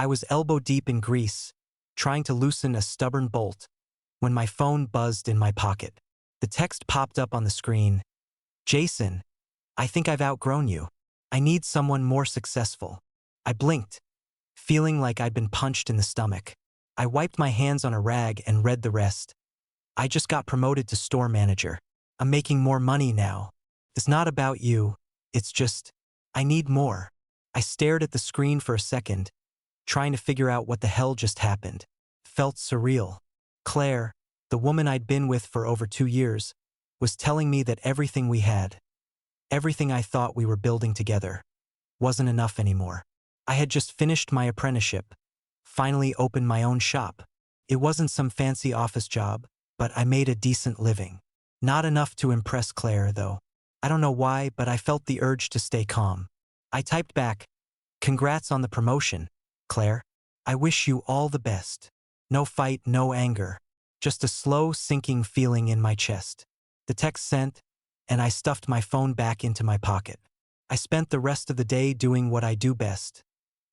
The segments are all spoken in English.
I was elbow deep in grease, trying to loosen a stubborn bolt, when my phone buzzed in my pocket. The text popped up on the screen. Jason, I think I've outgrown you. I need someone more successful. I blinked, feeling like I'd been punched in the stomach. I wiped my hands on a rag and read the rest. I just got promoted to store manager. I'm making more money now. It's not about you. It's just, I need more. I stared at the screen for a second, trying to figure out what the hell just happened. Felt surreal. Claire, the woman I'd been with for over 2 years, was telling me that everything we had, everything I thought we were building together, wasn't enough anymore. I had just finished my apprenticeship, finally opened my own shop. It wasn't some fancy office job, but I made a decent living. Not enough to impress Claire, though. I don't know why, but I felt the urge to stay calm. I typed back, "Congrats on the promotion, Claire. I wish you all the best." No fight, no anger. Just a slow, sinking feeling in my chest. The text sent, and I stuffed my phone back into my pocket. I spent the rest of the day doing what I do best,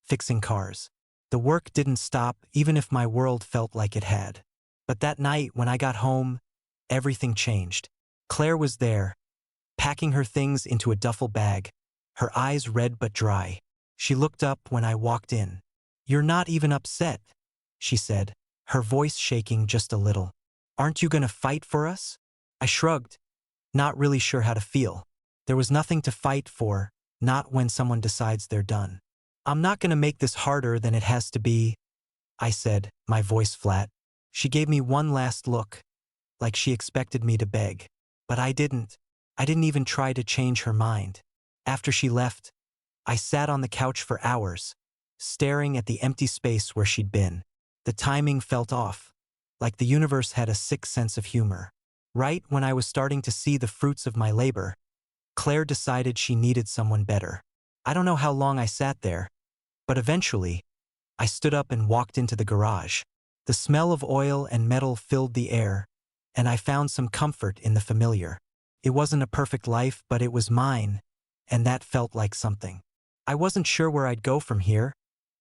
fixing cars. The work didn't stop, even if my world felt like it had. But that night, when I got home, everything changed. Claire was there, packing her things into a duffel bag, her eyes red but dry. She looked up when I walked in. "You're not even upset," she said, her voice shaking just a little. "Aren't you gonna fight for us?" I shrugged, not really sure how to feel. There was nothing to fight for, not when someone decides they're done. "I'm not gonna make this harder than it has to be," I said, my voice flat. She gave me one last look, like she expected me to beg. But I didn't. I didn't even try to change her mind. After she left, I sat on the couch for hours, staring at the empty space where she'd been. The timing felt off, like the universe had a sick sense of humor. Right when I was starting to see the fruits of my labor, Claire decided she needed someone better. I don't know how long I sat there, but eventually, I stood up and walked into the garage. The smell of oil and metal filled the air, and I found some comfort in the familiar. It wasn't a perfect life, but it was mine, and that felt like something. I wasn't sure where I'd go from here,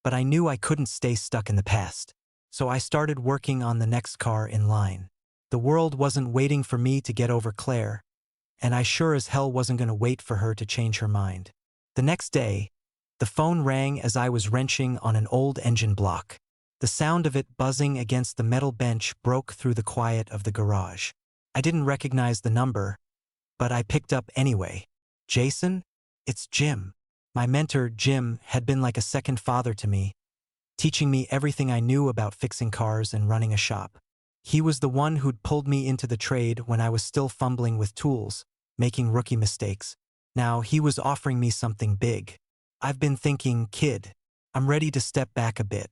but I knew I couldn't stay stuck in the past. So I started working on the next car in line. The world wasn't waiting for me to get over Claire, and I sure as hell wasn't going to wait for her to change her mind. The next day, the phone rang as I was wrenching on an old engine block. The sound of it buzzing against the metal bench broke through the quiet of the garage. I didn't recognize the number, but I picked up anyway. "Jason? It's Jim." My mentor, Jim, had been like a second father to me, teaching me everything I knew about fixing cars and running a shop. He was the one who'd pulled me into the trade when I was still fumbling with tools, making rookie mistakes. Now he was offering me something big. "I've been thinking, kid, I'm ready to step back a bit.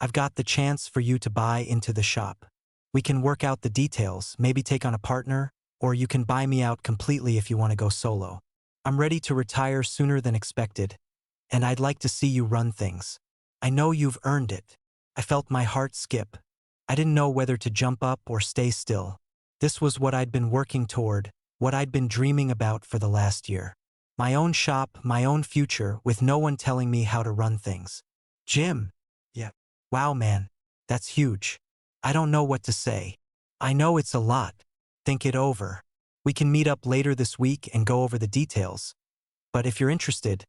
I've got the chance for you to buy into the shop. We can work out the details, maybe take on a partner, or you can buy me out completely if you want to go solo. I'm ready to retire sooner than expected, and I'd like to see you run things. I know you've earned it." I felt my heart skip. I didn't know whether to jump up or stay still. This was what I'd been working toward, what I'd been dreaming about for the last year. My own shop, my own future, with no one telling me how to run things. "Jim." "Yeah. Wow, man. That's huge. I don't know what to say. I know it's a lot. Think it over. We can meet up later this week and go over the details. But if you're interested,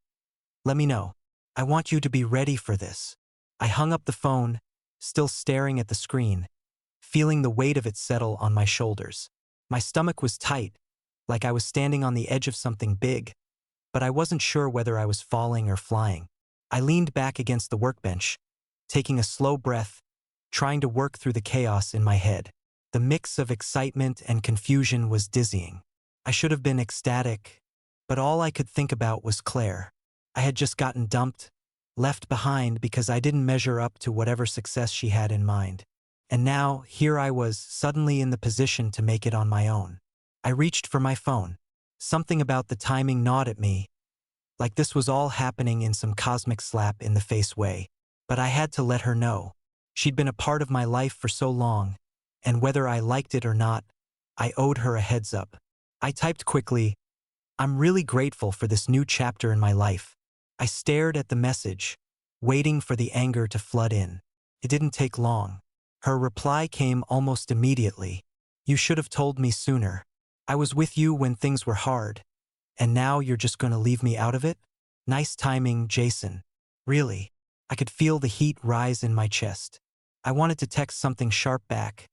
let me know. I want you to be ready for this." I hung up the phone, still staring at the screen, feeling the weight of it settle on my shoulders. My stomach was tight, like I was standing on the edge of something big, but I wasn't sure whether I was falling or flying. I leaned back against the workbench, taking a slow breath, trying to work through the chaos in my head. The mix of excitement and confusion was dizzying. I should have been ecstatic, but all I could think about was Claire. I had just gotten dumped, left behind because I didn't measure up to whatever success she had in mind. And now, here I was, suddenly in the position to make it on my own. I reached for my phone. Something about the timing gnawed at me, like this was all happening in some cosmic slap-in-the-face way. But I had to let her know. She'd been a part of my life for so long, and whether I liked it or not, I owed her a heads up. I typed quickly, "I'm really grateful for this new chapter in my life." I stared at the message, waiting for the anger to flood in. It didn't take long. Her reply came almost immediately. You should have told me sooner. I was with you when things were hard. And now you're just going to leave me out of it? Nice timing, Jason. Really. I could feel the heat rise in my chest. I wanted to text something sharp back.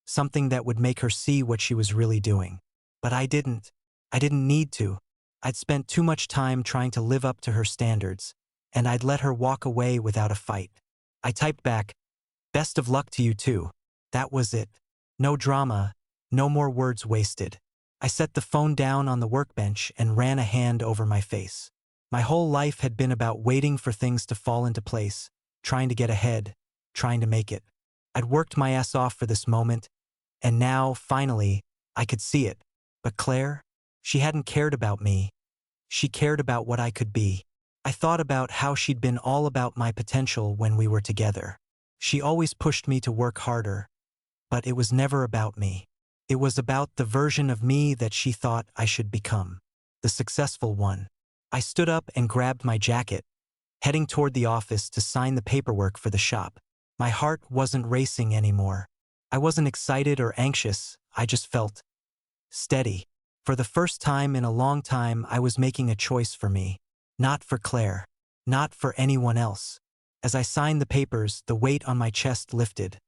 Something that would make her see what she was really doing. But I didn't. I didn't need to. I'd spent too much time trying to live up to her standards, and I'd let her walk away without a fight. I typed back, "Best of luck to you too." That was it. No drama, no more words wasted. I set the phone down on the workbench and ran a hand over my face. My whole life had been about waiting for things to fall into place, trying to get ahead, trying to make it. I'd worked my ass off for this moment, and now, finally, I could see it. But Claire? She hadn't cared about me. She cared about what I could be. I thought about how she'd been all about my potential when we were together. She always pushed me to work harder, but it was never about me. It was about the version of me that she thought I should become. The successful one. I stood up and grabbed my jacket, heading toward the office to sign the paperwork for the shop. My heart wasn't racing anymore. I wasn't excited or anxious, I just felt steady. For the first time in a long time, I was making a choice for me. Not for Claire. Not for anyone else. As I signed the papers, the weight on my chest lifted,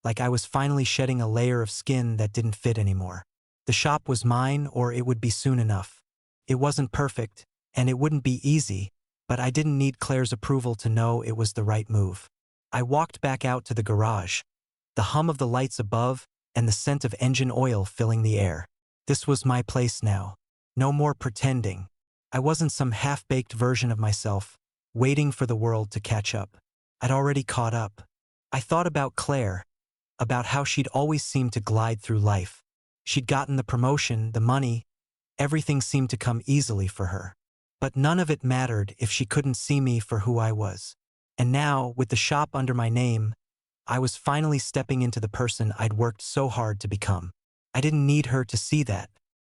like I was finally shedding a layer of skin that didn't fit anymore. The shop was mine, or it would be soon enough. It wasn't perfect, and it wouldn't be easy, but I didn't need Claire's approval to know it was the right move. I walked back out to the garage, the hum of the lights above and the scent of engine oil filling the air. This was my place now. No more pretending. I wasn't some half-baked version of myself, waiting for the world to catch up. I'd already caught up. I thought about Claire, about how she'd always seemed to glide through life. She'd gotten the promotion, the money, everything seemed to come easily for her. But none of it mattered if she couldn't see me for who I was. And now, with the shop under my name, I was finally stepping into the person I'd worked so hard to become. I didn't need her to see that.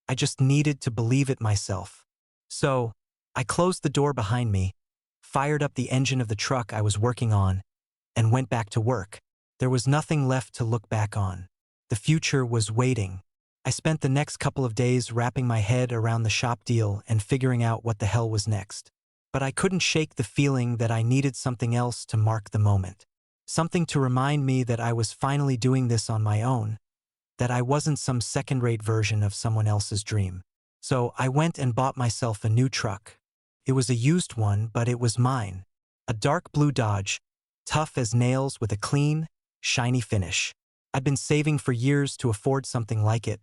I just needed to believe it myself. So, I closed the door behind me, fired up the engine of the truck I was working on, and went back to work. There was nothing left to look back on. The future was waiting. I spent the next couple of days wrapping my head around the shop deal and figuring out what the hell was next. But I couldn't shake the feeling that I needed something else to mark the moment. Something to remind me that I was finally doing this on my own, that I wasn't some second-rate version of someone else's dream. So I went and bought myself a new truck. It was a used one, but it was mine. A dark blue Dodge, tough as nails with a clean, shiny finish. I'd been saving for years to afford something like it,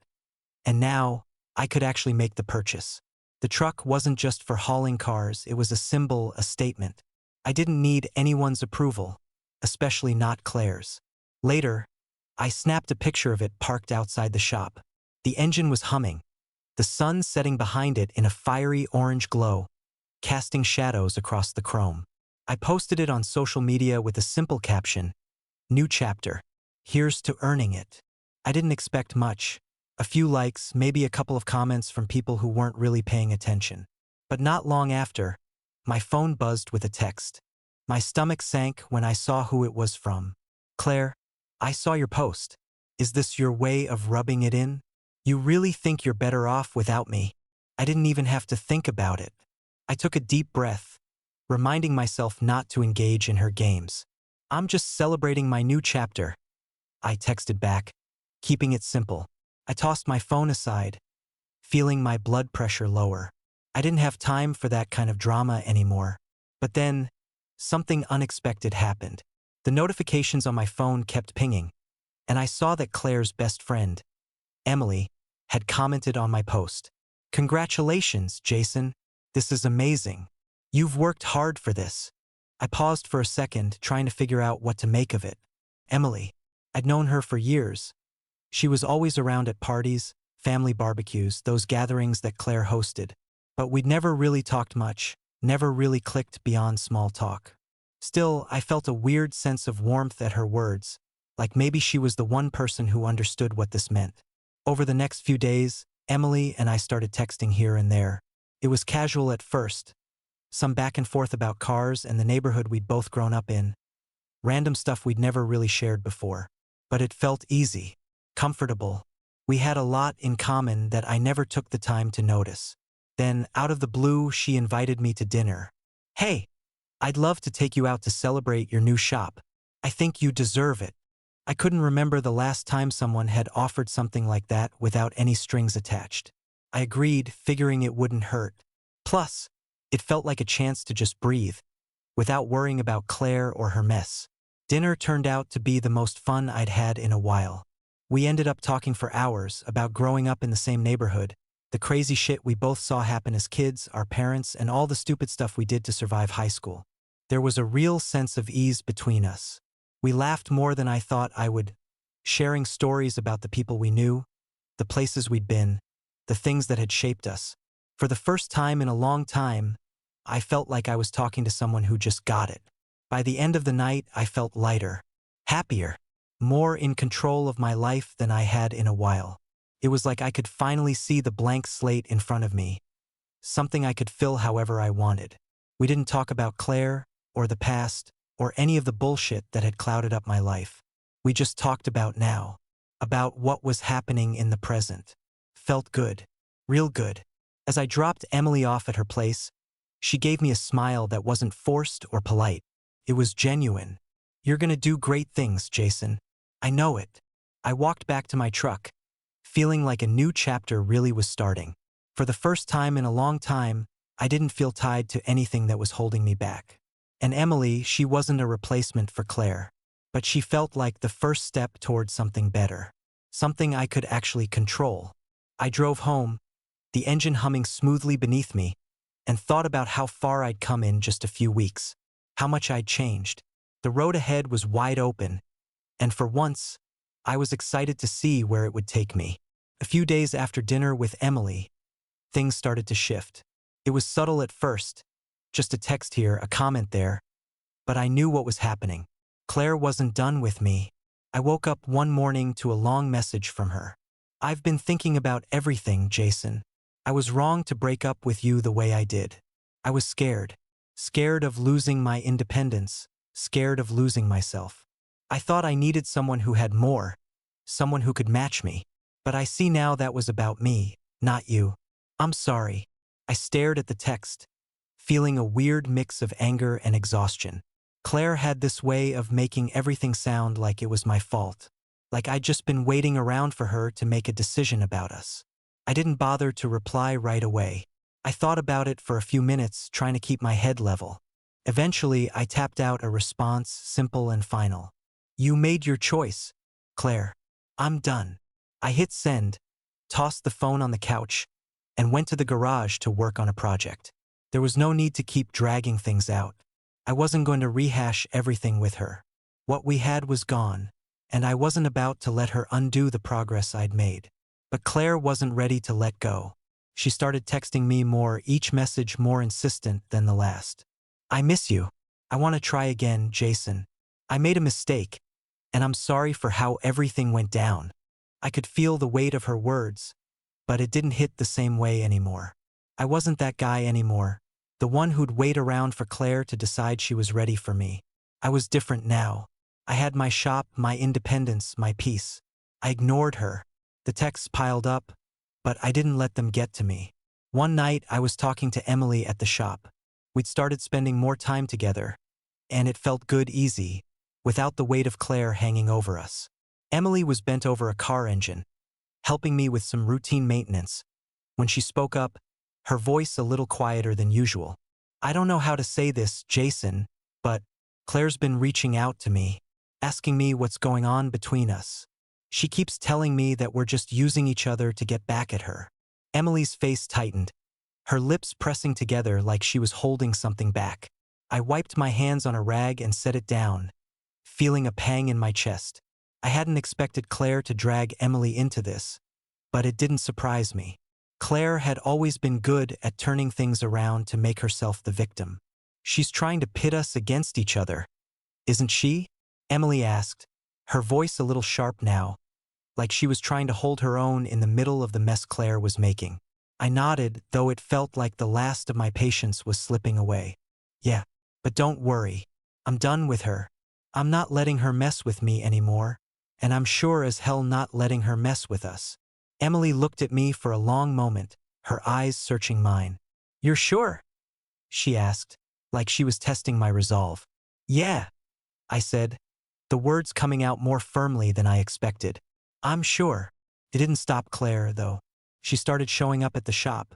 and now I could actually make the purchase. The truck wasn't just for hauling cars, it was a symbol, a statement. I didn't need anyone's approval, especially not Claire's. Later, I snapped a picture of it parked outside the shop. The engine was humming, the sun setting behind it in a fiery orange glow, casting shadows across the chrome. I posted it on social media with a simple caption, "New chapter. Here's to earning it." I didn't expect much. A few likes, maybe a couple of comments from people who weren't really paying attention. But not long after, my phone buzzed with a text. My stomach sank when I saw who it was from. "Claire, I saw your post. Is this your way of rubbing it in? You really think you're better off without me?" I didn't even have to think about it. I took a deep breath, reminding myself not to engage in her games. "I'm just celebrating my new chapter," I texted back, keeping it simple. I tossed my phone aside, feeling my blood pressure lower. I didn't have time for that kind of drama anymore. But then, something unexpected happened. The notifications on my phone kept pinging, and I saw that Claire's best friend, Emily, had commented on my post. "Congratulations, Jason. This is amazing. You've worked hard for this." I paused for a second, trying to figure out what to make of it. Emily. I'd known her for years. She was always around at parties, family barbecues, those gatherings that Claire hosted. But we'd never really talked much, never really clicked beyond small talk. Still, I felt a weird sense of warmth at her words, like maybe she was the one person who understood what this meant. Over the next few days, Emily and I started texting here and there. It was casual at first, Some back and forth about cars and the neighborhood we'd both grown up in. Random stuff we'd never really shared before. But it felt easy, comfortable. We had a lot in common that I never took the time to notice. Then, out of the blue, she invited me to dinner. "Hey, I'd love to take you out to celebrate your new shop. I think you deserve it." I couldn't remember the last time someone had offered something like that without any strings attached. I agreed, figuring it wouldn't hurt. Plus, it felt like a chance to just breathe, without worrying about Claire or her mess. Dinner turned out to be the most fun I'd had in a while. We ended up talking for hours about growing up in the same neighborhood, the crazy shit we both saw happen as kids, our parents, and all the stupid stuff we did to survive high school. There was a real sense of ease between us. We laughed more than I thought I would, sharing stories about the people we knew, the places we'd been, the things that had shaped us. For the first time in a long time, I felt like I was talking to someone who just got it. By the end of the night, I felt lighter, happier, more in control of my life than I had in a while. It was like I could finally see the blank slate in front of me, something I could fill however I wanted. We didn't talk about Claire, or the past, or any of the bullshit that had clouded up my life. We just talked about now, about what was happening in the present. Felt good, real good. As I dropped Emily off at her place, she gave me a smile that wasn't forced or polite. It was genuine. "You're gonna do great things, Jason. I know it." I walked back to my truck, feeling like a new chapter really was starting. For the first time in a long time, I didn't feel tied to anything that was holding me back. And Emily, she wasn't a replacement for Claire, but she felt like the first step toward something better, something I could actually control. I drove home, the engine humming smoothly beneath me, and thought about how far I'd come in just a few weeks, how much I'd changed. The road ahead was wide open, and for once, I was excited to see where it would take me. A few days after dinner with Emily, things started to shift. It was subtle at first, just a text here, a comment there, but I knew what was happening. Claire wasn't done with me. I woke up one morning to a long message from her. "I've been thinking about everything, Jason. I was wrong to break up with you the way I did. I was scared. Scared of losing my independence, scared of losing myself. I thought I needed someone who had more, someone who could match me. But I see now that was about me, not you. I'm sorry." I stared at the text, feeling a weird mix of anger and exhaustion. Claire had this way of making everything sound like it was my fault, like I'd just been waiting around for her to make a decision about us. I didn't bother to reply right away. I thought about it for a few minutes, trying to keep my head level. Eventually, I tapped out a response, simple and final. "You made your choice, Claire. I'm done." I hit send, tossed the phone on the couch, and went to the garage to work on a project. There was no need to keep dragging things out. I wasn't going to rehash everything with her. What we had was gone, and I wasn't about to let her undo the progress I'd made. But Claire wasn't ready to let go. She started texting me more, each message more insistent than the last. "I miss you. I want to try again, Jason. I made a mistake, and I'm sorry for how everything went down." I could feel the weight of her words, but it didn't hit the same way anymore. I wasn't that guy anymore, the one who'd wait around for Claire to decide she was ready for me. I was different now. I had my shop, my independence, my peace. I ignored her. The texts piled up, but I didn't let them get to me. One night, I was talking to Emily at the shop. We'd started spending more time together, and it felt good, easy, without the weight of Claire hanging over us. Emily was bent over a car engine, helping me with some routine maintenance. When she spoke up, her voice a little quieter than usual. "I don't know how to say this, Jason, but Claire's been reaching out to me, asking me what's going on between us. She keeps telling me that we're just using each other to get back at her." Emily's face tightened, her lips pressing together like she was holding something back. I wiped my hands on a rag and set it down, feeling a pang in my chest. I hadn't expected Claire to drag Emily into this, but it didn't surprise me. Claire had always been good at turning things around to make herself the victim. "She's trying to pit us against each other, isn't she?" Emily asked, her voice a little sharp now, like she was trying to hold her own in the middle of the mess Claire was making. I nodded, though it felt like the last of my patience was slipping away. Yeah, but don't worry. I'm done with her. I'm not letting her mess with me anymore, and I'm sure as hell not letting her mess with us. Emily looked at me for a long moment, her eyes searching mine. You're sure? She asked, like she was testing my resolve. Yeah, I said, the words coming out more firmly than I expected. I'm sure. It didn't stop Claire, though. She started showing up at the shop,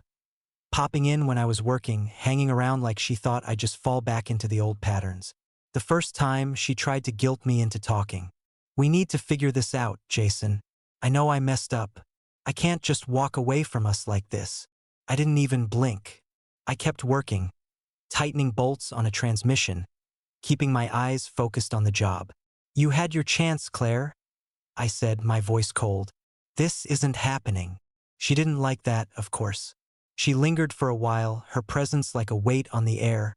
popping in when I was working, hanging around like she thought I'd just fall back into the old patterns. The first time, she tried to guilt me into talking. We need to figure this out, Jason. I know I messed up. I can't just walk away from us like this. I didn't even blink. I kept working, tightening bolts on a transmission, keeping my eyes focused on the job. You had your chance, Claire, I said, my voice cold. This isn't happening. She didn't like that, of course. She lingered for a while, her presence like a weight on the air,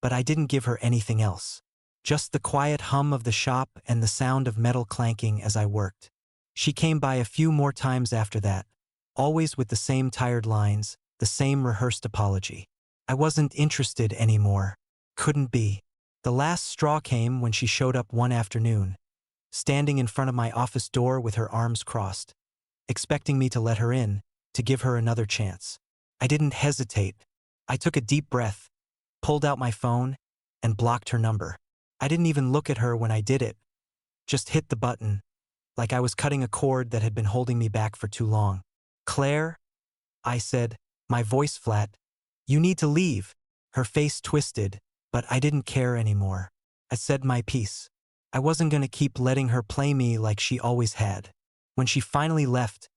but I didn't give her anything else. Just the quiet hum of the shop and the sound of metal clanking as I worked. She came by a few more times after that, always with the same tired lines, the same rehearsed apology. I wasn't interested anymore. Couldn't be. The last straw came when she showed up one afternoon, standing in front of my office door with her arms crossed, expecting me to let her in, to give her another chance. I didn't hesitate. I took a deep breath, pulled out my phone, and blocked her number. I didn't even look at her when I did it, just hit the button, like I was cutting a cord that had been holding me back for too long. Claire, I said, my voice flat, you need to leave. Her face twisted, but I didn't care anymore. I said my piece. I wasn't going to keep letting her play me like she always had. When she finally left,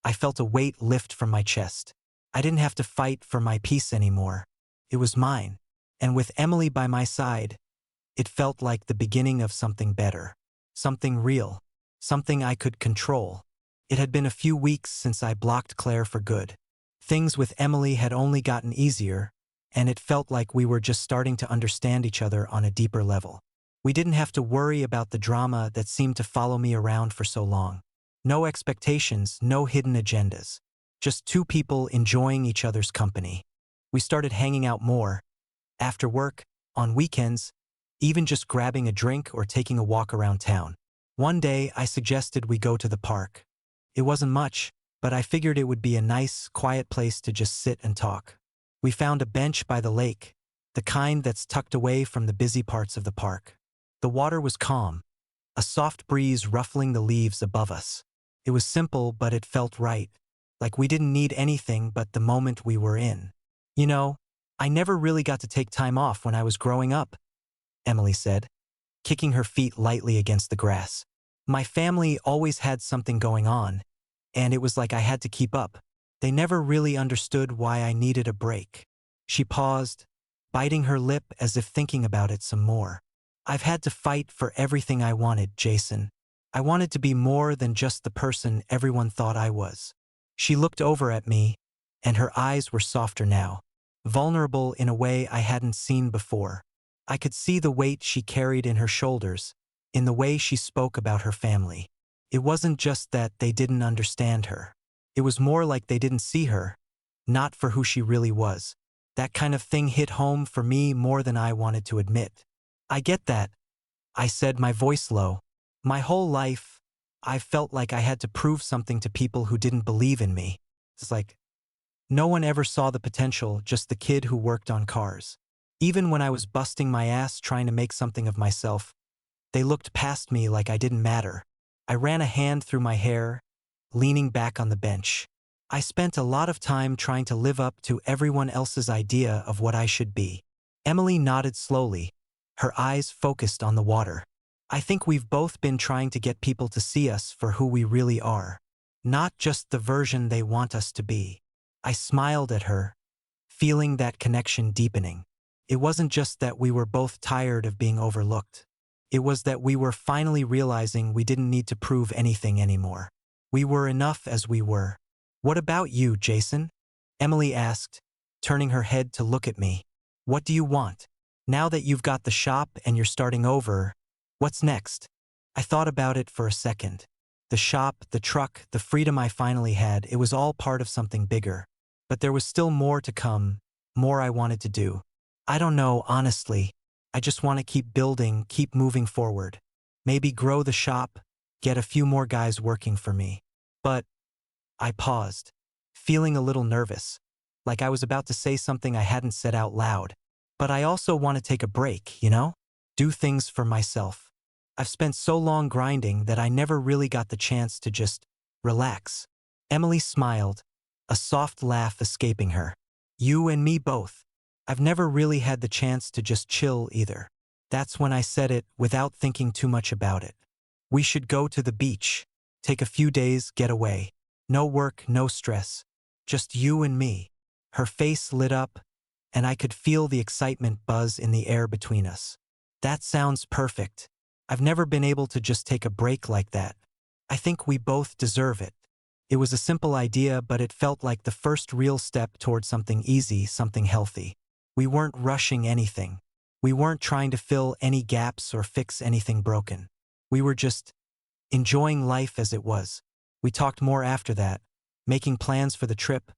I felt a weight lift from my chest. I didn't have to fight for my peace anymore. It was mine. And with Emily by my side, it felt like the beginning of something better. Something real. Something I could control. It had been a few weeks since I blocked Claire for good. Things with Emily had only gotten easier, and it felt like we were just starting to understand each other on a deeper level. We didn't have to worry about the drama that seemed to follow me around for so long. No expectations, no hidden agendas. Just two people enjoying each other's company. We started hanging out more, after work, on weekends, even just grabbing a drink or taking a walk around town. One day, I suggested we go to the park. It wasn't much, but I figured it would be a nice, quiet place to just sit and talk. We found a bench by the lake, the kind that's tucked away from the busy parts of the park. The water was calm, a soft breeze ruffling the leaves above us. It was simple, but it felt right, like we didn't need anything but the moment we were in. You know, I never really got to take time off when I was growing up, Emily said, kicking her feet lightly against the grass. My family always had something going on, and it was like I had to keep up. They never really understood why I needed a break. She paused, biting her lip as if thinking about it some more. I've had to fight for everything I wanted, Jason. I wanted to be more than just the person everyone thought I was. She looked over at me, and her eyes were softer now, vulnerable in a way I hadn't seen before. I could see the weight she carried in her shoulders, in the way she spoke about her family. It wasn't just that they didn't understand her. It was more like they didn't see her, not for who she really was. That kind of thing hit home for me more than I wanted to admit. I get that, I said, my voice low. My whole life, I felt like I had to prove something to people who didn't believe in me. It's like, no one ever saw the potential, just the kid who worked on cars. Even when I was busting my ass trying to make something of myself, they looked past me like I didn't matter. I ran a hand through my hair, leaning back on the bench. I spent a lot of time trying to live up to everyone else's idea of what I should be. Emily nodded slowly, her eyes focused on the water. I think we've both been trying to get people to see us for who we really are, not just the version they want us to be. I smiled at her, feeling that connection deepening. It wasn't just that we were both tired of being overlooked. It was that we were finally realizing we didn't need to prove anything anymore. We were enough as we were. What about you, Jason? Emily asked, turning her head to look at me. What do you want? Now that you've got the shop and you're starting over, what's next? I thought about it for a second. The shop, the truck, the freedom I finally had, it was all part of something bigger. But there was still more to come, more I wanted to do. I don't know, honestly. I just want to keep building, keep moving forward. Maybe grow the shop, get a few more guys working for me. But I paused, feeling a little nervous, like I was about to say something I hadn't said out loud. But I also want to take a break, you know? Do things for myself. I've spent so long grinding that I never really got the chance to just relax. Emily smiled, a soft laugh escaping her. You and me both. I've never really had the chance to just chill either. That's when I said it without thinking too much about it. We should go to the beach. Take a few days, get away. No work, no stress. Just you and me. Her face lit up, and I could feel the excitement buzz in the air between us. That sounds perfect. I've never been able to just take a break like that. I think we both deserve it. It was a simple idea, but it felt like the first real step toward something easy, something healthy. We weren't rushing anything. We weren't trying to fill any gaps or fix anything broken. We were just enjoying life as it was. We talked more after that, making plans for the trip,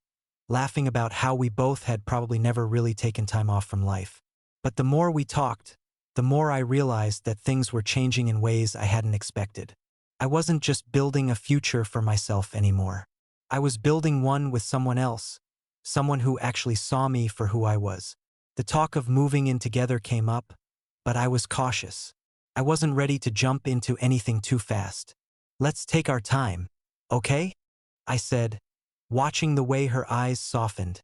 laughing about how we both had probably never really taken time off from life. But the more we talked, the more I realized that things were changing in ways I hadn't expected. I wasn't just building a future for myself anymore. I was building one with someone else, someone who actually saw me for who I was. The talk of moving in together came up, but I was cautious. I wasn't ready to jump into anything too fast. Let's take our time, okay? I said, watching the way her eyes softened,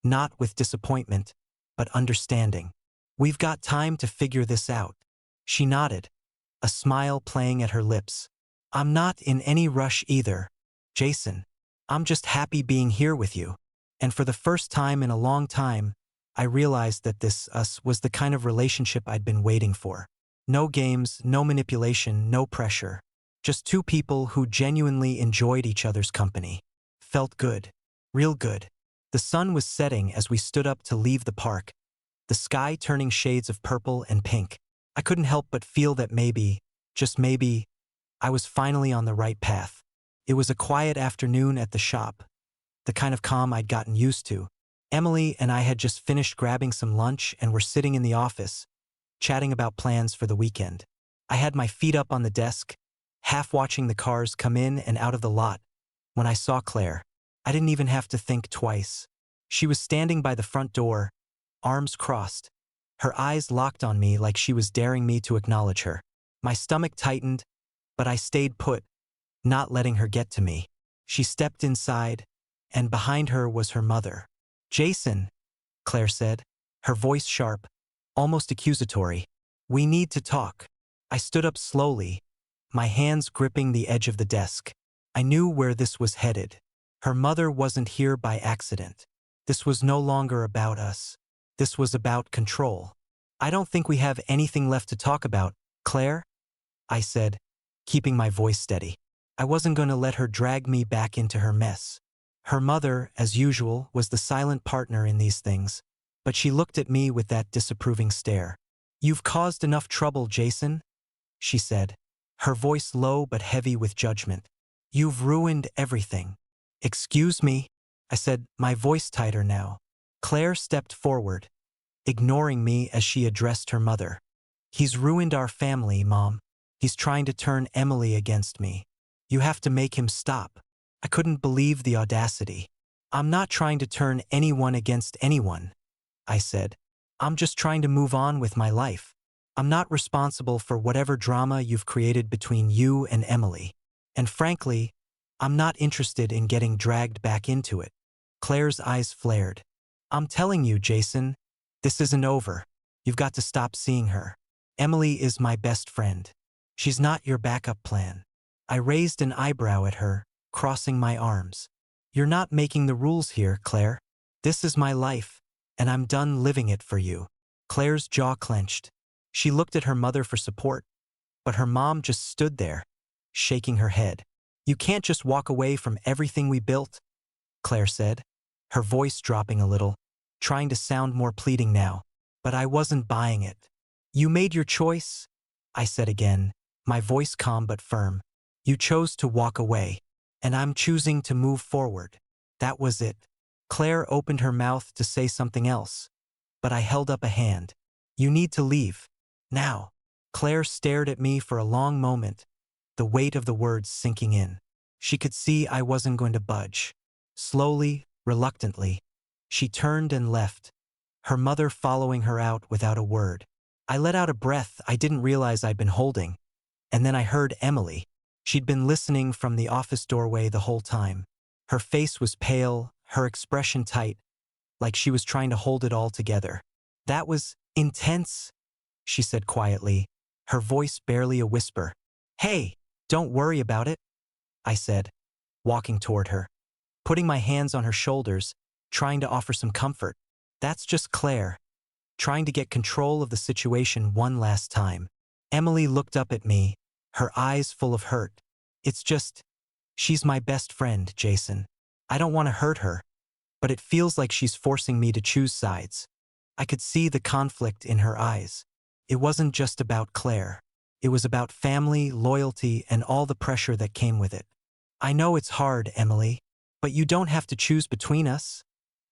not with disappointment, but understanding. We've got time to figure this out. She nodded, a smile playing at her lips. I'm not in any rush either, Jason. I'm just happy being here with you. And for the first time in a long time, I realized that this us was the kind of relationship I'd been waiting for. No games, no manipulation, no pressure. Just two people who genuinely enjoyed each other's company. Felt good. Real good. The sun was setting as we stood up to leave the park, the sky turning shades of purple and pink. I couldn't help but feel that maybe, just maybe, I was finally on the right path. It was a quiet afternoon at the shop, the kind of calm I'd gotten used to. Emily and I had just finished grabbing some lunch and were sitting in the office, chatting about plans for the weekend. I had my feet up on the desk, half watching the cars come in and out of the lot, when I saw Claire. I didn't even have to think twice. She was standing by the front door, arms crossed, her eyes locked on me like she was daring me to acknowledge her. My stomach tightened, but I stayed put, not letting her get to me. She stepped inside, and behind her was her mother. Jason, Claire said, her voice sharp, almost accusatory. We need to talk. I stood up slowly, my hands gripping the edge of the desk. I knew where this was headed. Her mother wasn't here by accident. This was no longer about us. This was about control. I don't think we have anything left to talk about, Claire, I said, keeping my voice steady. I wasn't going to let her drag me back into her mess. Her mother, as usual, was the silent partner in these things, but she looked at me with that disapproving stare. You've caused enough trouble, Jason, she said, her voice low but heavy with judgment. You've ruined everything. Excuse me, I said, my voice tighter now. Claire stepped forward, ignoring me as she addressed her mother. He's ruined our family, Mom. He's trying to turn Emily against me. You have to make him stop. I couldn't believe the audacity. I'm not trying to turn anyone against anyone, I said. I'm just trying to move on with my life. I'm not responsible for whatever drama you've created between you and Emily. And frankly, I'm not interested in getting dragged back into it. Claire's eyes flared. I'm telling you, Jason, this isn't over. You've got to stop seeing her. Emily is my best friend. She's not your backup plan. I raised an eyebrow at her, crossing my arms. You're not making the rules here, Claire. This is my life, and I'm done living it for you. Claire's jaw clenched. She looked at her mother for support, but her mom just stood there, shaking her head. You can't just walk away from everything we built, Claire said, her voice dropping a little, trying to sound more pleading now. But I wasn't buying it. You made your choice, I said again, my voice calm but firm. You chose to walk away, and I'm choosing to move forward. That was it. Claire opened her mouth to say something else, but I held up a hand. You need to leave. Now. Claire stared at me for a long moment, the weight of the words sinking in. She could see I wasn't going to budge. Slowly, reluctantly, she turned and left, her mother following her out without a word. I let out a breath I didn't realize I'd been holding, and then I heard Emily. She'd been listening from the office doorway the whole time. Her face was pale, her expression tight, like she was trying to hold it all together. That was intense, she said quietly, her voice barely a whisper. Hey, don't worry about it, I said, walking toward her, putting my hands on her shoulders, trying to offer some comfort. That's just Claire, trying to get control of the situation one last time. Emily looked up at me, her eyes full of hurt. It's just, she's my best friend, Jason. I don't want to hurt her, but it feels like she's forcing me to choose sides. I could see the conflict in her eyes. It wasn't just about Claire. It was about family, loyalty, and all the pressure that came with it. I know it's hard, Emily, but you don't have to choose between us,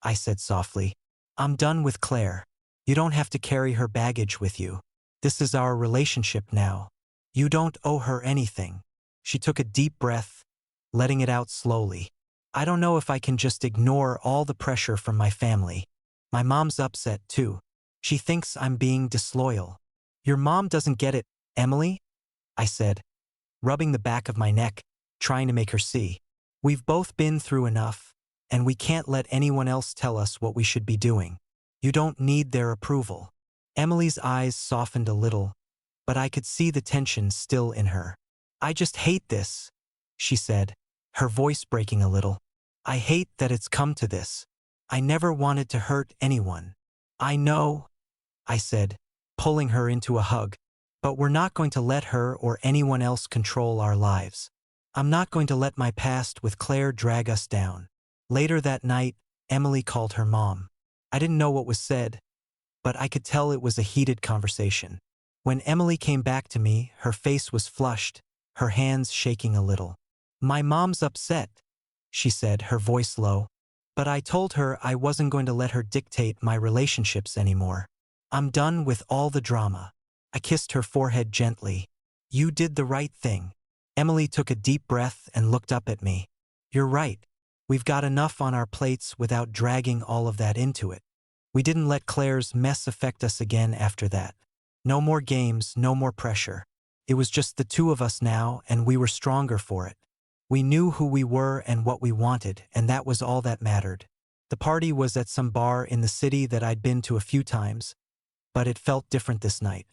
I said softly. I'm done with Claire. You don't have to carry her baggage with you. This is our relationship now. You don't owe her anything. She took a deep breath, letting it out slowly. I don't know if I can just ignore all the pressure from my family. My mom's upset too. She thinks I'm being disloyal. Your mom doesn't get it, Emily, I said, rubbing the back of my neck, trying to make her see. We've both been through enough, and we can't let anyone else tell us what we should be doing. You don't need their approval. Emily's eyes softened a little, but I could see the tension still in her. I just hate this, she said, her voice breaking a little. I hate that it's come to this. I never wanted to hurt anyone. I know, I said, pulling her into a hug, but we're not going to let her or anyone else control our lives. I'm not going to let my past with Claire drag us down. Later that night, Emily called her mom. I didn't know what was said, but I could tell it was a heated conversation. When Emily came back to me, her face was flushed, her hands shaking a little. My mom's upset, she said, her voice low, but I told her I wasn't going to let her dictate my relationships anymore. I'm done with all the drama. I kissed her forehead gently. You did the right thing. Emily took a deep breath and looked up at me. You're right. We've got enough on our plates without dragging all of that into it. We didn't let Claire's mess affect us again after that. No more games, no more pressure. It was just the two of us now, and we were stronger for it. We knew who we were and what we wanted, and that was all that mattered. The party was at some bar in the city that I'd been to a few times, but it felt different this night.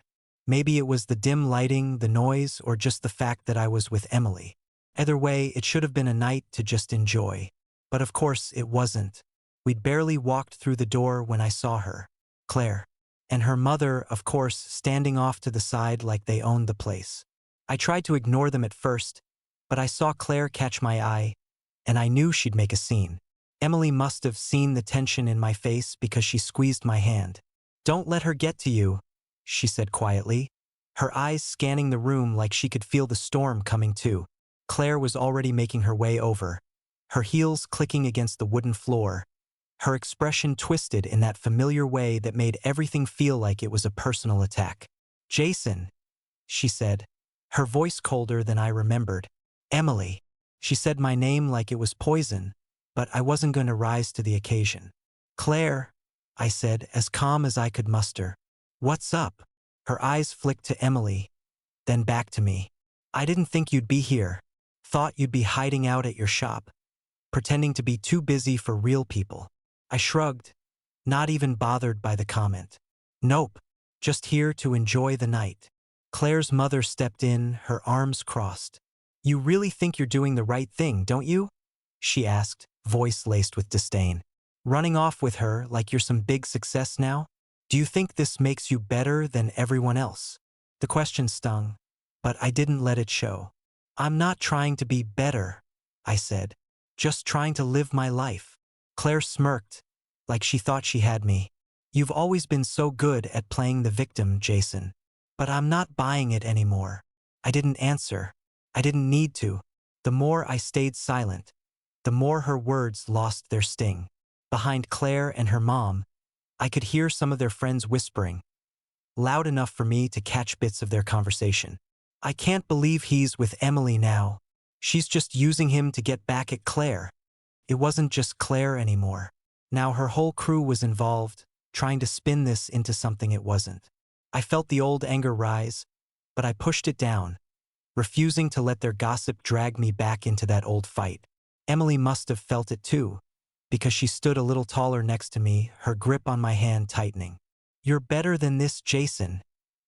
Maybe it was the dim lighting, the noise, or just the fact that I was with Emily. Either way, it should have been a night to just enjoy. But of course, it wasn't. We'd barely walked through the door when I saw her, Claire, and her mother, of course, standing off to the side like they owned the place. I tried to ignore them at first, but I saw Claire catch my eye, and I knew she'd make a scene. Emily must have seen the tension in my face because she squeezed my hand. Don't let her get to you, she said quietly, her eyes scanning the room like she could feel the storm coming too. Claire was already making her way over, her heels clicking against the wooden floor, her expression twisted in that familiar way that made everything feel like it was a personal attack. Jason, she said, her voice colder than I remembered. Emily. She said my name like it was poison, but I wasn't going to rise to the occasion. Claire, I said, as calm as I could muster. What's up? Her eyes flicked to Emily, then back to me. I didn't think you'd be here. Thought you'd be hiding out at your shop, pretending to be too busy for real people. I shrugged, not even bothered by the comment. Nope, just here to enjoy the night. Claire's mother stepped in, her arms crossed. You really think you're doing the right thing, don't you? She asked, voice laced with disdain. Running off with her like you're some big success now? Do you think this makes you better than everyone else? The question stung, but I didn't let it show. I'm not trying to be better, I said. Just trying to live my life. Claire smirked, like she thought she had me. You've always been so good at playing the victim, Jason. But I'm not buying it anymore. I didn't answer. I didn't need to. The more I stayed silent, the more her words lost their sting. Behind Claire and her mom, I could hear some of their friends whispering, loud enough for me to catch bits of their conversation. I can't believe he's with Emily now. She's just using him to get back at Claire. It wasn't just Claire anymore. Now her whole crew was involved, trying to spin this into something it wasn't. I felt the old anger rise, but I pushed it down, refusing to let their gossip drag me back into that old fight. Emily must have felt it too, because she stood a little taller next to me, her grip on my hand tightening. "You're better than this, Jason,"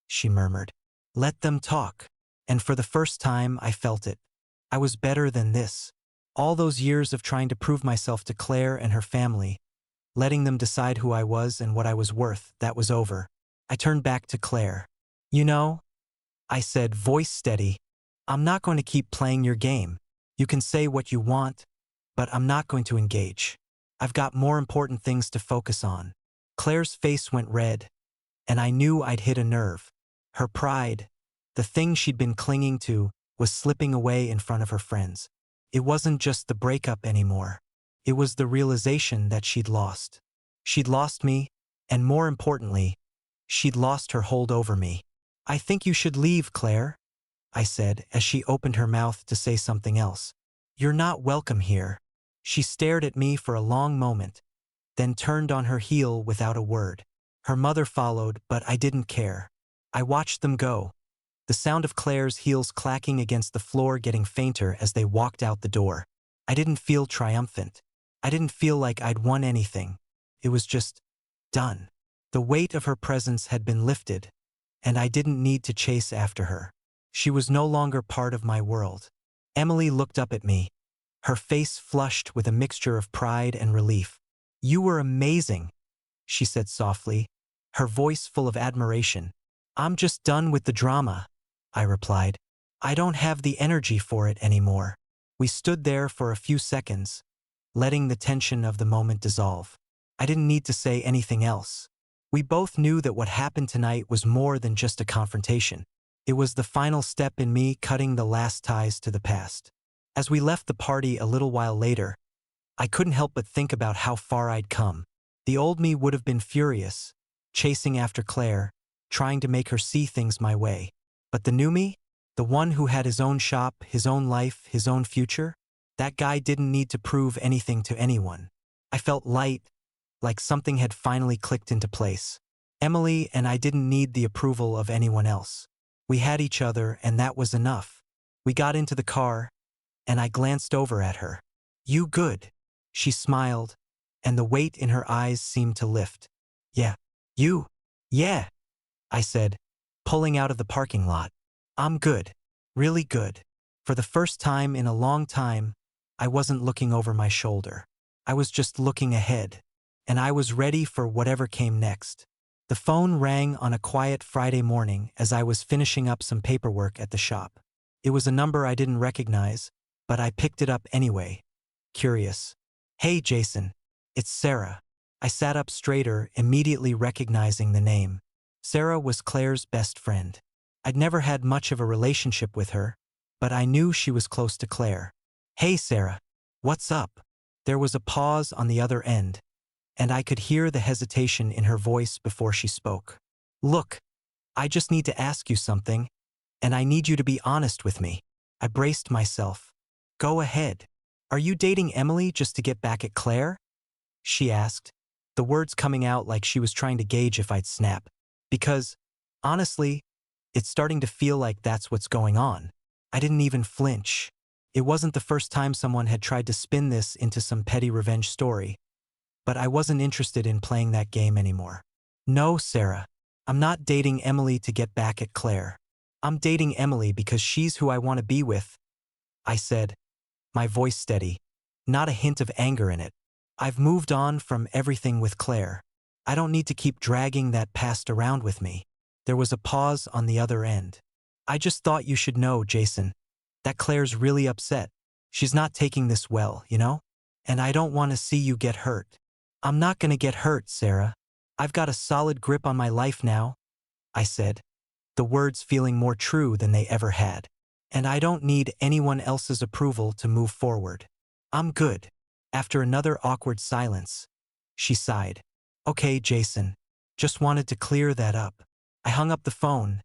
she murmured. "Let them talk." And for the first time, I felt it. I was better than this. All those years of trying to prove myself to Claire and her family, letting them decide who I was and what I was worth, that was over. I turned back to Claire. "You know," I said, voice steady, "I'm not going to keep playing your game. You can say what you want, but I'm not going to engage. I've got more important things to focus on." Claire's face went red, and I knew I'd hit a nerve. Her pride, the thing she'd been clinging to, was slipping away in front of her friends. It wasn't just the breakup anymore. It was the realization that she'd lost. She'd lost me, and more importantly, she'd lost her hold over me. "I think you should leave, Claire," I said as she opened her mouth to say something else. "You're not welcome here." She stared at me for a long moment, then turned on her heel without a word. Her mother followed, but I didn't care. I watched them go, the sound of Claire's heels clacking against the floor getting fainter as they walked out the door. I didn't feel triumphant. I didn't feel like I'd won anything. It was just done. The weight of her presence had been lifted, and I didn't need to chase after her. She was no longer part of my world. Emily looked up at me, her face flushed with a mixture of pride and relief. "You were amazing," she said softly, her voice full of admiration. "I'm just done with the drama," I replied. "I don't have the energy for it anymore." We stood there for a few seconds, letting the tension of the moment dissolve. I didn't need to say anything else. We both knew that what happened tonight was more than just a confrontation. It was the final step in me cutting the last ties to the past. As we left the party a little while later, I couldn't help but think about how far I'd come. The old me would have been furious, chasing after Claire, trying to make her see things my way. But the new me, the one who had his own shop, his own life, his own future, that guy didn't need to prove anything to anyone. I felt light, like something had finally clicked into place. Emily and I didn't need the approval of anyone else. We had each other, and that was enough. We got into the car, and I glanced over at her. "You good?" She smiled, and the weight in her eyes seemed to lift. "Yeah. You?" "Yeah," I said, pulling out of the parking lot. "I'm good. Really good." For the first time in a long time, I wasn't looking over my shoulder. I was just looking ahead, and I was ready for whatever came next. The phone rang on a quiet Friday morning as I was finishing up some paperwork at the shop. It was a number I didn't recognize, but I picked it up anyway, curious. "Hey, Jason. It's Sarah." I sat up straighter, immediately recognizing the name. Sarah was Claire's best friend. I'd never had much of a relationship with her, but I knew she was close to Claire. "Hey, Sarah. What's up?" There was a pause on the other end, and I could hear the hesitation in her voice before she spoke. "Look, I just need to ask you something, and I need you to be honest with me." I braced myself. "Go ahead. Are you dating Emily just to get back at Claire?" she asked, the words coming out like she was trying to gauge if I'd snap. Because, honestly, it's starting to feel like that's what's going on. I didn't even flinch. It wasn't the first time someone had tried to spin this into some petty revenge story, but I wasn't interested in playing that game anymore. "No, Sarah. I'm not dating Emily to get back at Claire. I'm dating Emily because she's who I want to be with," I said, my voice steady, not a hint of anger in it. "I've moved on from everything with Claire. I don't need to keep dragging that past around with me." There was a pause on the other end. "I just thought you should know, Jason, that Claire's really upset. She's not taking this well, you know? And I don't want to see you get hurt." "I'm not going to get hurt, Sarah. I've got a solid grip on my life now," I said, the words feeling more true than they ever had. "And I don't need anyone else's approval to move forward. I'm good." After another awkward silence, She sighed. Okay, Jason. Just wanted to clear that up. I hung up the phone,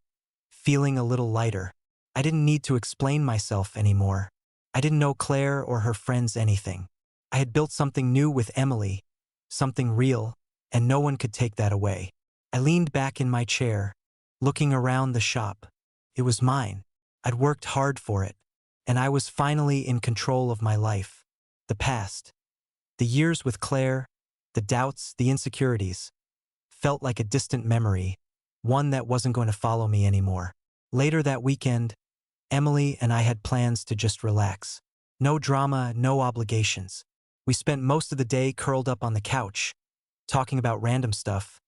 feeling a little lighter. I didn't need to explain myself anymore. I didn't know Claire or her friends anything. I had built something new with Emily, something real, and no one could take that away. I leaned back in my chair, looking around the shop. It was mine. I'd worked hard for it, and I was finally in control of my life. The past, the years with Claire, the doubts, the insecurities, felt like a distant memory, one that wasn't going to follow me anymore. Later that weekend, Emily and I had plans to just relax. No drama, no obligations. We spent most of the day curled up on the couch, talking about random stuff,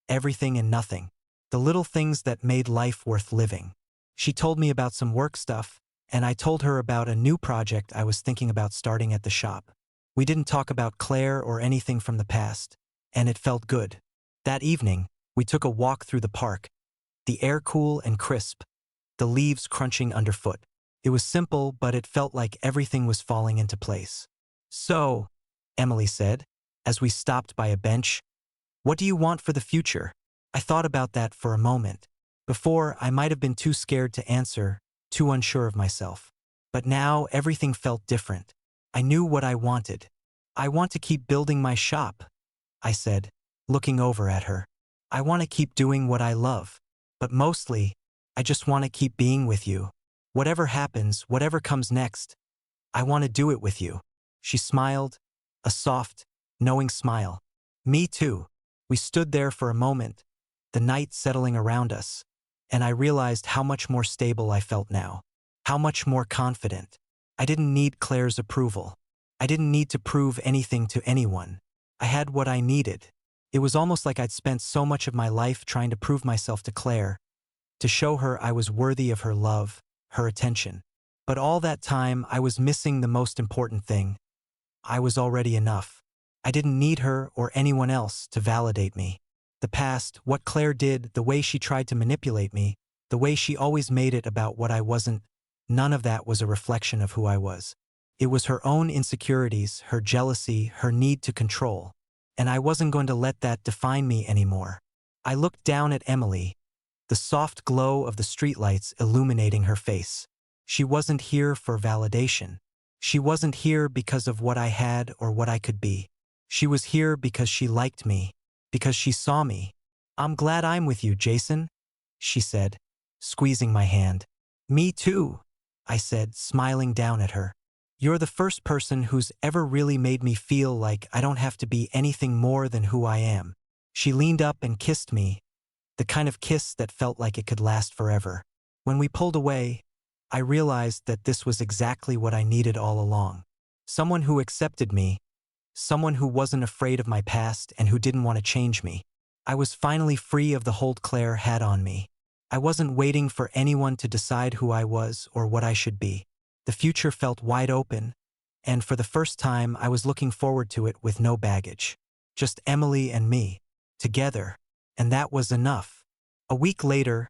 everything and nothing, the little things that made life worth living. She told me about some work stuff, and I told her about a new project I was thinking about starting at the shop. We didn't talk about Claire or anything from the past, and it felt good. That evening, we took a walk through the park, the air cool and crisp, the leaves crunching underfoot. It was simple, but it felt like everything was falling into place. So, Emily said, as we stopped by a bench, what do you want for the future? I thought about that for a moment. Before, I might have been too scared to answer, too unsure of myself. But now, everything felt different. I knew what I wanted. I want to keep building my shop, I said, looking over at her. I want to keep doing what I love. But mostly, I just want to keep being with you. Whatever happens, whatever comes next, I want to do it with you. She smiled, a soft, knowing smile. Me too. We stood there for a moment, the night settling around us, and I realized how much more stable I felt now, how much more confident. I didn't need Claire's approval. I didn't need to prove anything to anyone. I had what I needed. It was almost like I'd spent so much of my life trying to prove myself to Claire, to show her I was worthy of her love, her attention. But all that time, I was missing the most important thing. I was already enough. I didn't need her or anyone else to validate me. The past, what Claire did, the way she tried to manipulate me, the way she always made it about what I wasn't, none of that was a reflection of who I was. It was her own insecurities, her jealousy, her need to control. And I wasn't going to let that define me anymore. I looked down at Emily, the soft glow of the streetlights illuminating her face. She wasn't here for validation. She wasn't here because of what I had or what I could be. She was here because she liked me, because she saw me. I'm glad I'm with you, Jason, she said, squeezing my hand. Me too, I said, smiling down at her. You're the first person who's ever really made me feel like I don't have to be anything more than who I am. She leaned up and kissed me, the kind of kiss that felt like it could last forever. When we pulled away, I realized that this was exactly what I needed all along. Someone who accepted me, someone who wasn't afraid of my past and who didn't want to change me. I was finally free of the hold Claire had on me. I wasn't waiting for anyone to decide who I was or what I should be. The future felt wide open, and for the first time I was looking forward to it with no baggage. Just Emily and me, together, and that was enough. A week later,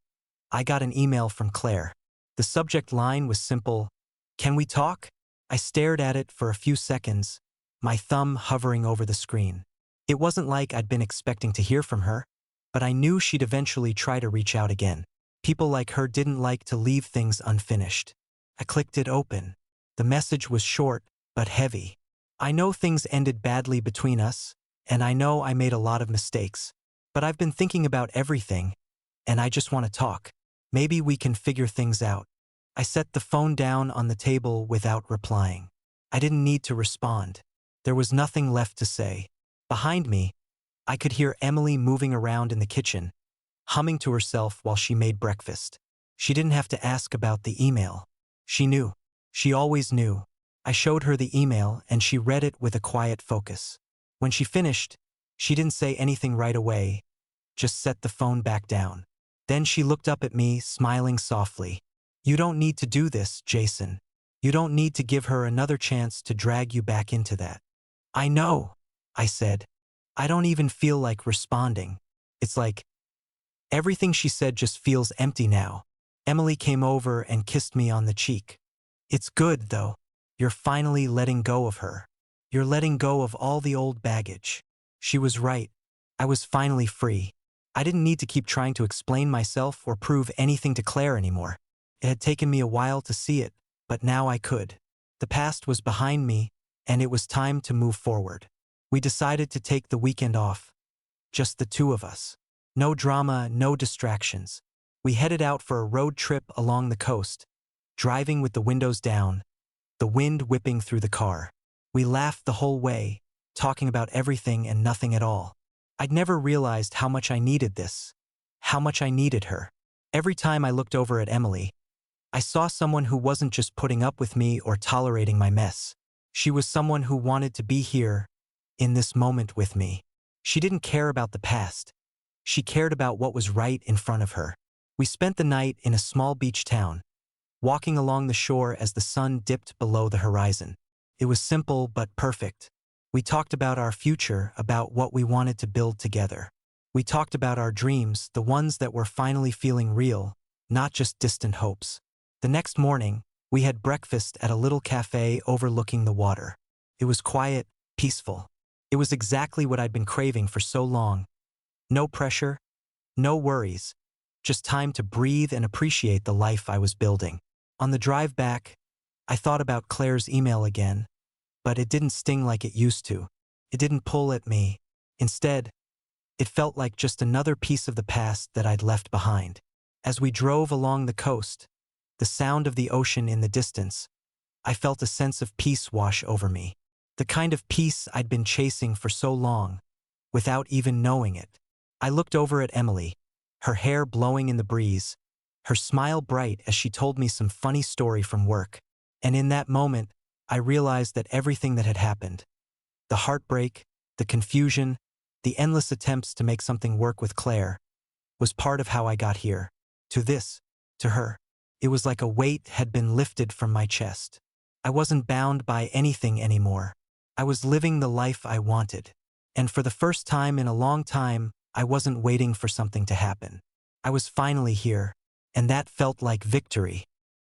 I got an email from Claire. The subject line was simple, "Can we talk?" I stared at it for a few seconds, my thumb hovering over the screen. It wasn't like I'd been expecting to hear from her, but I knew she'd eventually try to reach out again. People like her didn't like to leave things unfinished. I clicked it open. The message was short, but heavy. I know things ended badly between us, and I know I made a lot of mistakes. But I've been thinking about everything, and I just want to talk. Maybe we can figure things out. I set the phone down on the table without replying. I didn't need to respond. There was nothing left to say. Behind me, I could hear Emily moving around in the kitchen, humming to herself while she made breakfast. She didn't have to ask about the email. She knew. She always knew. I showed her the email and she read it with a quiet focus. When she finished, she didn't say anything right away, just set the phone back down. Then she looked up at me, smiling softly. You don't need to do this, Jason. You don't need to give her another chance to drag you back into that. I know, I said. I don't even feel like responding. It's like everything she said just feels empty now. Emily came over and kissed me on the cheek. It's good, though. You're finally letting go of her. You're letting go of all the old baggage. She was right. I was finally free. I didn't need to keep trying to explain myself or prove anything to Claire anymore. It had taken me a while to see it, but now I could. The past was behind me, and it was time to move forward. We decided to take the weekend off. Just the two of us. No drama, no distractions. We headed out for a road trip along the coast, driving with the windows down, the wind whipping through the car. We laughed the whole way, talking about everything and nothing at all. I'd never realized how much I needed this, how much I needed her. Every time I looked over at Emily, I saw someone who wasn't just putting up with me or tolerating my mess. She was someone who wanted to be here, in this moment with me. She didn't care about the past. She cared about what was right in front of her. We spent the night in a small beach town, walking along the shore as the sun dipped below the horizon. It was simple but perfect. We talked about our future, about what we wanted to build together. We talked about our dreams, the ones that were finally feeling real, not just distant hopes. The next morning, we had breakfast at a little cafe overlooking the water. It was quiet, peaceful. It was exactly what I'd been craving for so long. No pressure, no worries, just time to breathe and appreciate the life I was building. On the drive back, I thought about Claire's email again, but it didn't sting like it used to. It didn't pull at me. Instead, it felt like just another piece of the past that I'd left behind. As we drove along the coast, the sound of the ocean in the distance, I felt a sense of peace wash over me. The kind of peace I'd been chasing for so long, without even knowing it. I looked over at Emily, her hair blowing in the breeze, her smile bright as she told me some funny story from work. And in that moment, I realized that everything that had happened, the heartbreak, the confusion, the endless attempts to make something work with Claire, was part of how I got here. To her. It was like a weight had been lifted from my chest. I wasn't bound by anything anymore. I was living the life I wanted. And for the first time in a long time, I wasn't waiting for something to happen. I was finally here, and that felt like victory.